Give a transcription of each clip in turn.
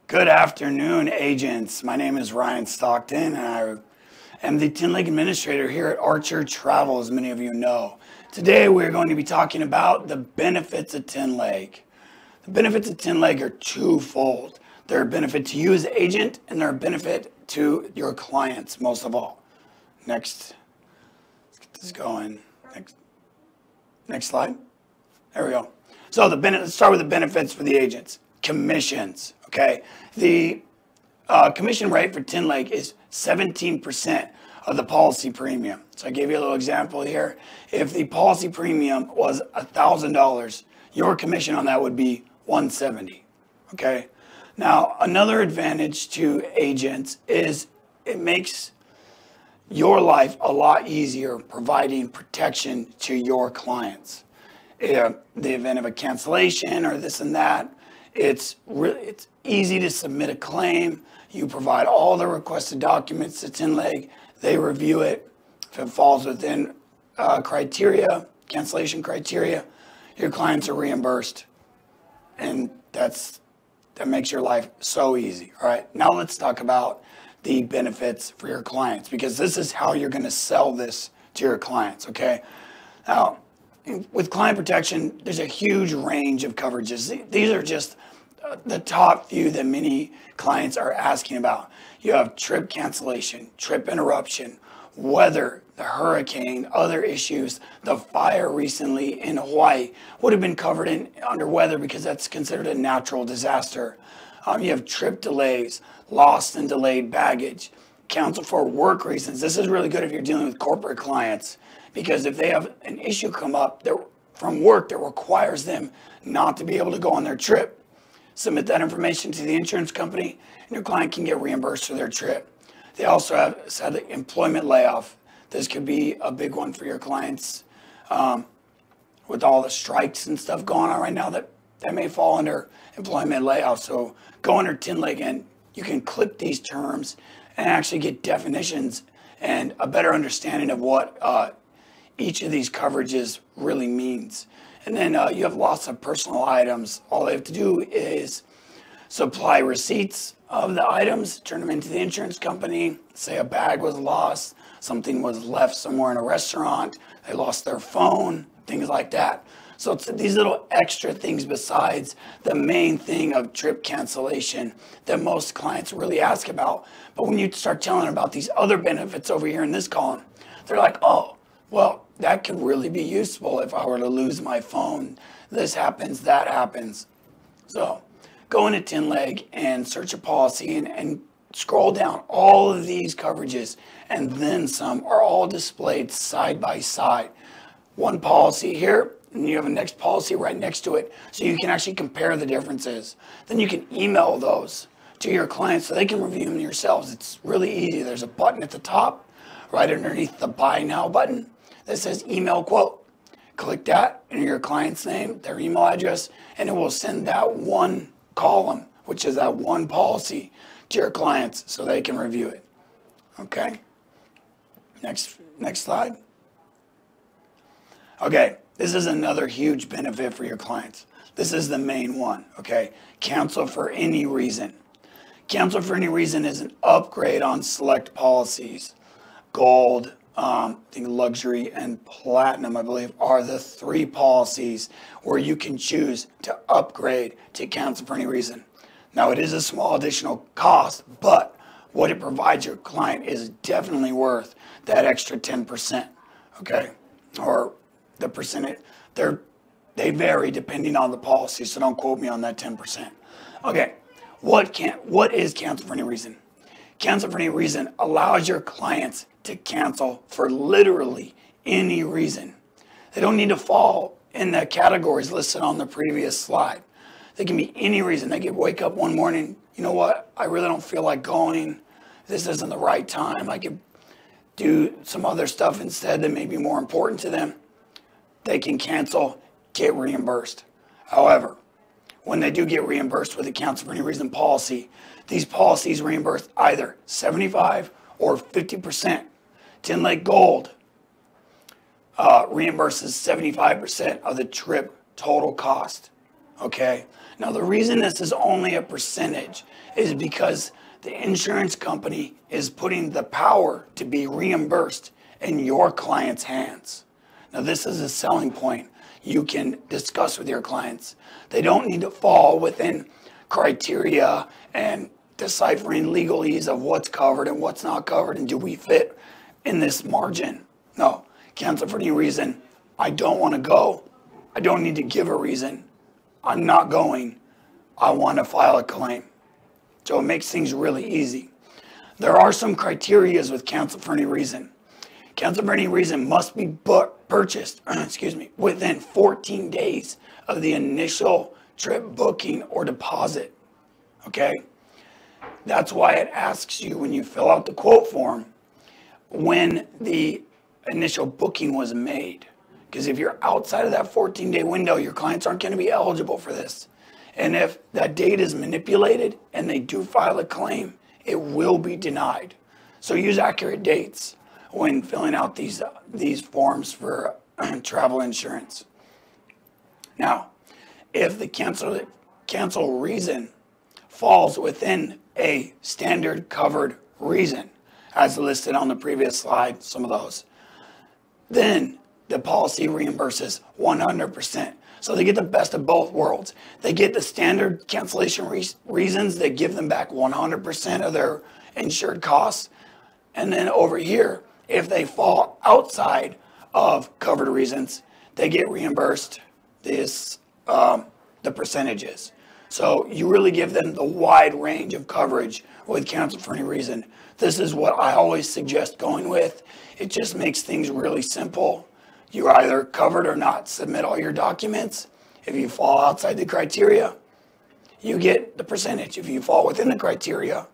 Good afternoon, agents. My name is Ryan Stockton, and I am the Tinlake Administrator here at Archer Travel, as many of you know. Today, we're going to be talking about the benefits of Tinlake. The benefits of Tinlake are twofold. They're a benefit to you as an agent, and they're a benefit to your clients, most of all. Next. Let's get this going. Next slide. There we go. So let's start with the benefits for the agents. Commissions. Okay, the commission rate for Tinlake is 17% of the policy premium. So I gave you a little example here. If the policy premium was $1,000, your commission on that would be $170. Okay. Now another advantage to agents is it makes your life a lot easier providing protection to your clients. In the event of a cancellation or this and that, it's easy to submit a claim. You provide all the requested documents to Tinlake. They review it. If it falls within cancellation criteria, your clients are reimbursed. And that makes your life so easy. All right, now let's talk about the benefits for your clients, because this is how you're going to sell this to your clients, okay? Now, with client protection, there's a huge range of coverages. These are just the top few that many clients are asking about. You have trip cancellation, trip interruption, weather, the hurricane, other issues. The fire recently in Hawaii would have been covered under weather because that's considered a natural disaster. You have trip delays, lost and delayed baggage, cancel for work reasons. This is really good if you're dealing with corporate clients, because if they have an issue come up from work that requires them not to be able to go on their trip, submit that information to the insurance company, and your client can get reimbursed for their trip. They also have said the employment layoff. This could be a big one for your clients with all the strikes and stuff going on right now that may fall under employment layoff. So go under Tinlake and you can click these terms and actually get definitions and a better understanding of what each of these coverages really means. And then you have lots of personal items. All they have to do is supply receipts of the items, turn them into the insurance company. Say a bag was lost, something was left somewhere in a restaurant, they lost their phone, things like that. So it's these little extra things besides the main thing of trip cancellation that most clients really ask about. But when you start telling them about these other benefits over here in this column, they're like, oh, well, that could really be useful if I were to lose my phone. This happens, that happens. So go into Tinlake and search a policy and scroll down. All of these coverages and then some are all displayed side by side. One policy here, and you have a next policy right next to it, so you can actually compare the differences. Then you can email those to your clients so they can review them yourselves. It's really easy. There's a button at the top, right underneath the Buy Now button, that says email quote. Click that, enter your client's name, their email address, and it will send that one column, which is that one policy, to your clients so they can review it. Okay? Next slide. Okay, this is another huge benefit for your clients. This is the main one, okay? Cancel for any reason. Cancel for any reason is an upgrade on select policies. Gold, I think luxury and platinum, I believe, are the three policies where you can choose to upgrade to cancel for any reason. Now, it is a small additional cost, but what it provides your client is definitely worth that extra 10%, okay? Or the percentage. They vary depending on the policy, so don't quote me on that 10%. Okay, what is cancel for any reason? Cancel for any reason allows your clients to cancel for literally any reason. They don't need to fall in the categories listed on the previous slide. They can be any reason. They could wake up one morning, you know what, I really don't feel like going. This isn't the right time. I could do some other stuff instead that may be more important to them. They can cancel, get reimbursed. However, when they do get reimbursed with a cancel for any reason policy, these policies reimburse either 75 or 50%. Tinlake Gold reimburses 75% of the trip total cost. okay? Now, the reason this is only a percentage is because the insurance company is putting the power to be reimbursed in your client's hands. Now, this is a selling point you can discuss with your clients. They don't need to fall within criteria and deciphering legalese of what's covered and what's not covered and do we fit in this margin. No, cancel for any reason. I don't want to go. I don't need to give a reason. I'm not going. I want to file a claim. So it makes things really easy. There are some criterias with cancel for any reason. Cancel for any reason must be purchased within 14 days of the initial trip booking or deposit. Okay? That's why it asks you when you fill out the quote form when the initial booking was made. Because if you're outside of that 14-day window, your clients aren't going to be eligible for this. And if that date is manipulated and they do file a claim, it will be denied. So use accurate dates when filling out these forms for travel insurance. Now, if the cancel reason falls within a standard covered reason, as listed on the previous slide, some of those, then the policy reimburses 100%. So they get the best of both worlds. They get the standard cancellation reasons that give them back 100% of their insured costs. And then over here, if they fall outside of covered reasons, they get reimbursed the percentages. So you really give them the wide range of coverage with cancel for any reason. This is what I always suggest going with. It just makes things really simple. You're either covered or not. Submit all your documents. If you fall outside the criteria, you get the percentage. If you fall within the criteria,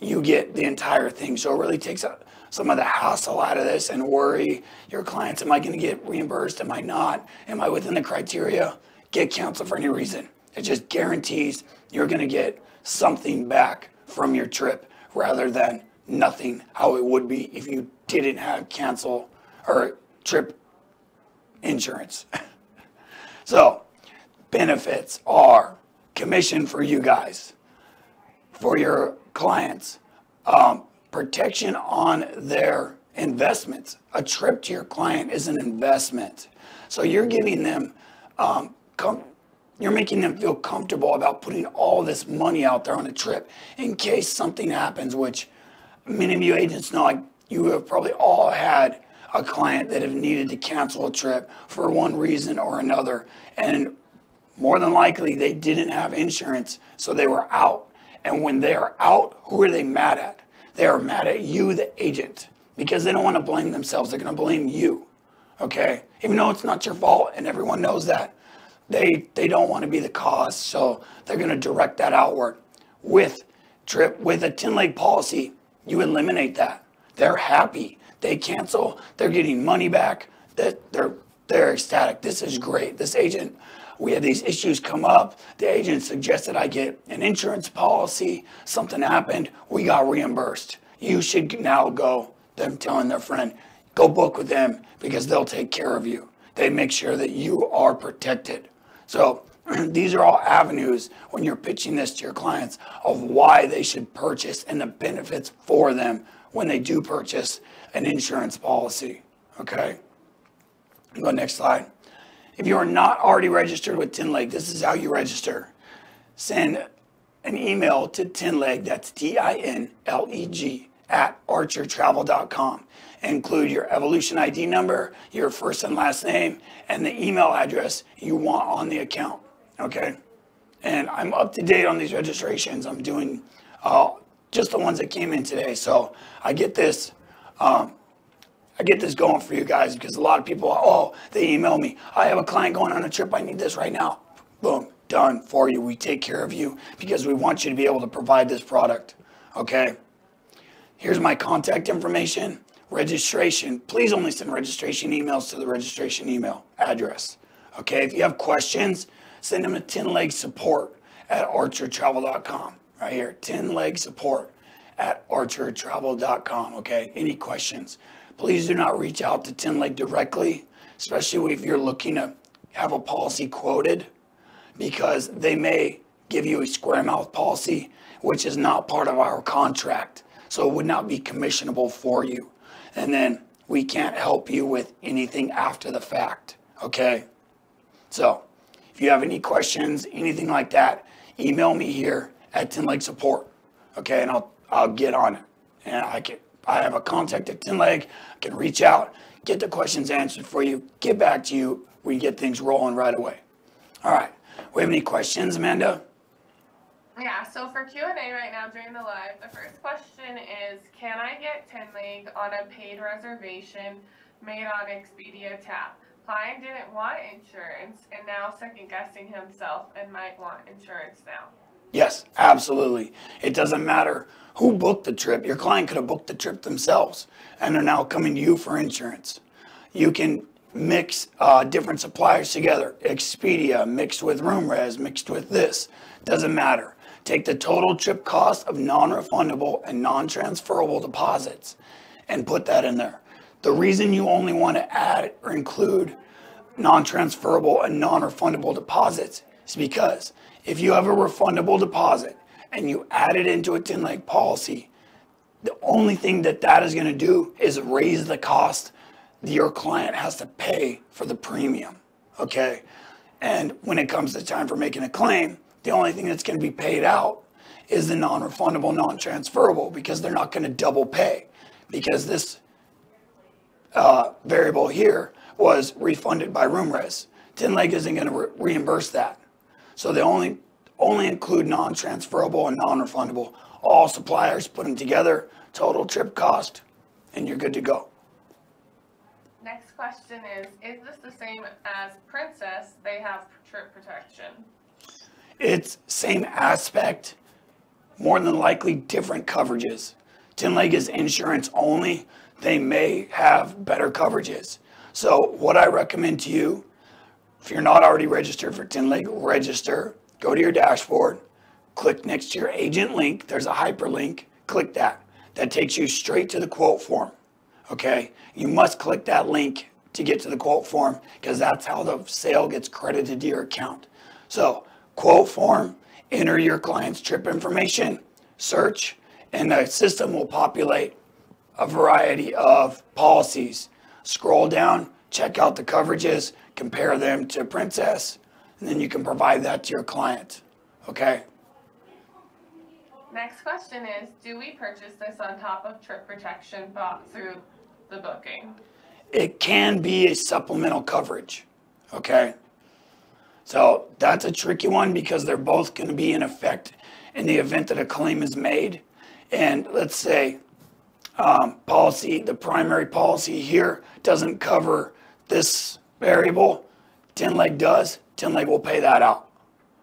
you get the entire thing. So it really takes some of the hassle out of this and worry your clients. Am I going to get reimbursed? Am I not? Am I within the criteria? Get cancel for any reason. It just guarantees you're going to get something back from your trip rather than nothing, how it would be if you didn't have cancel or trip insurance. So benefits are commission for you guys, for your clients, protection on their investments. A trip to your client is an investment. So you're giving them, you're making them feel comfortable about putting all this money out there on a trip in case something happens, which many of you agents know, like you have probably all had a client that have needed to cancel a trip for one reason or another. And more than likely, they didn't have insurance, so they were out. And when they are out, who are they mad at? They are mad at you, the agent, because they don't want to blame themselves. They're going to blame you, okay? Even though it's not your fault, and everyone knows that, they don't want to be the cause, so they're going to direct that outward. With a 10-leg policy, you eliminate that. They're happy. They cancel. They're getting money back. They're ecstatic. This is great. This agent, we had these issues come up. The agent suggested I get an insurance policy. Something happened. We got reimbursed. You should now go. Them telling their friend, go book with them because they'll take care of you. They make sure that you are protected. So these are all avenues when you're pitching this to your clients of why they should purchase and the benefits for them when they do purchase an insurance policy, okay? Go next slide. If you are not already registered with 10Leg, this is how you register. Send an email to 10Leg, that's TINLEG, @archertravel.com. Include your Evolution ID number, your first and last name, and the email address you want on the account, okay? And I'm up to date on these registrations. I'm doing just the ones that came in today. So I get this going for you guys because a lot of people, they email me. I have a client going on a trip. I need this right now. Boom, done for you. We take care of you because we want you to be able to provide this product, okay? Here's my contact information. Registration. Please only send registration emails to the registration email address, okay? If you have questions, send them to 10Leg support @archertravel.com. Right here, 10Leg support @archertravel.com, okay? Any questions? Please do not reach out to 10Leg directly, especially if you're looking to have a policy quoted. because they may give you a square mouth policy, which is not part of our contract. So it would not be commissionable for you. And then we can't help you with anything after the fact, okay? So if you have any questions, anything like that, email me here at TinLeg Support, okay? And I'll get on it. And I have a contact at TinLeg. I can reach out, get the questions answered for you, get back to you. We get things rolling right away. All right. We have any questions, Amanda? Yeah, so for Q&A right now during the live, the first question is, can I get TinLeg on a paid reservation made on Expedia Tap? Client didn't want insurance and now second guessing himself and might want insurance now. Yes, absolutely. It doesn't matter who booked the trip. Your client could have booked the trip themselves and are now coming to you for insurance. You can mix different suppliers together. Expedia mixed with RoomRes, mixed with this. Doesn't matter. Take the total trip cost of non-refundable and non-transferable deposits and put that in there. The reason you only want to add or include non-transferable and non-refundable deposits is because if you have a refundable deposit and you add it into a TinLeg policy, the only thing that is going to do is raise the cost that your client has to pay for the premium, okay? And when it comes to time for making a claim, the only thing that's going to be paid out is the non-refundable, non-transferable, because they're not going to double pay, because this variable here was refunded by RoomRes. TinLeg isn't going to reimburse that. So they only include non-transferable and non-refundable. All suppliers, put them together, total trip cost, and you're good to go. Next question is this the same as Princess? They have trip protection. It's same aspect, more than likely different coverages. TinLeg is insurance only. They may have better coverages. So what I recommend to you, if you're not already registered for TinLeg, register, go to your dashboard, click next to your agent link. There's a hyperlink, click that. That takes you straight to the quote form, okay? You must click that link to get to the quote form because that's how the sale gets credited to your account. So quote form, enter your client's trip information, search, and the system will populate a variety of policies. Scroll down, check out the coverages, compare them to Princess, and then you can provide that to your client, okay? Next question is, do we purchase this on top of trip protection bought through the booking? It can be a supplemental coverage, okay? So that's a tricky one because they're both going to be in effect in the event that a claim is made. And let's say the primary policy here doesn't cover this variable. TinLeg does. TinLeg will pay that out,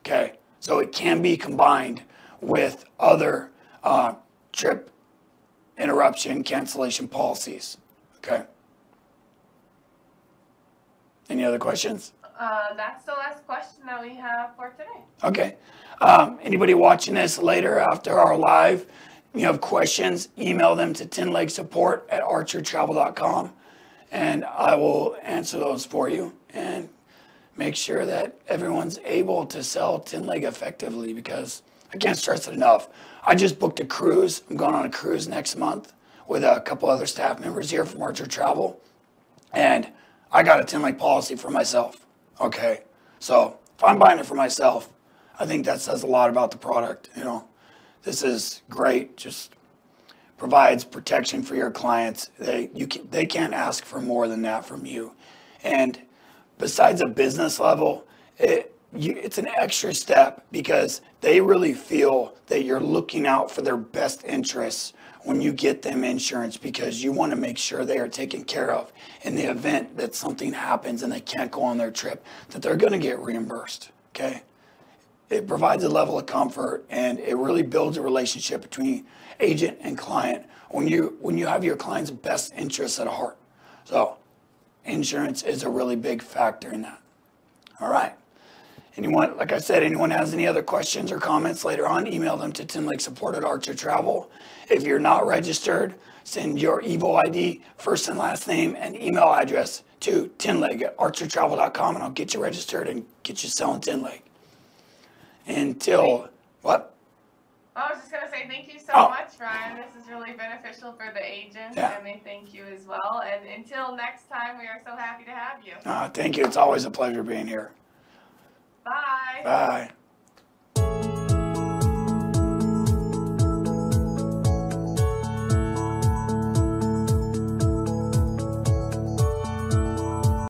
okay? So it can be combined with other trip interruption cancellation policies, okay? Any other questions? That's the last question that we have for today. Okay. Anybody watching this later after our live, you have questions, email them to tinlegsupport@archertravel.com and I will answer those for you and make sure that everyone's able to sell TinLeg effectively because I can't stress it enough. I just booked a cruise. I'm going on a cruise next month with a couple other staff members here from Archer Travel. And I got a TinLeg policy for myself. Okay. So if I'm buying it for myself, I think that says a lot about the product. You know, this is great. Just provides protection for your clients. They can't ask for more than that from you. And besides a business level, it's an extra step because they really feel that you're looking out for their best interests when you get them insurance because you want to make sure they are taken care of in the event that something happens and they can't go on their trip, that they're going to get reimbursed, okay? It provides a level of comfort and it really builds a relationship between agent and client when you have your client's best interests at heart. So insurance is a really big factor in that. All right. Anyone, like I said, anyone has any other questions or comments later on, email them to tinlegsupport@Archer Travel. If you're not registered, send your EVO ID, first and last name, and email address to tinleg@archertravel.com and I'll get you registered and get you selling TinLeg. until, what? I was just going to say thank you so Oh. much, Ryan. This is really beneficial for the agents, Yeah. and they thank you as well. And until next time, we are so happy to have you. Thank you. It's always a pleasure being here. Bye. Bye.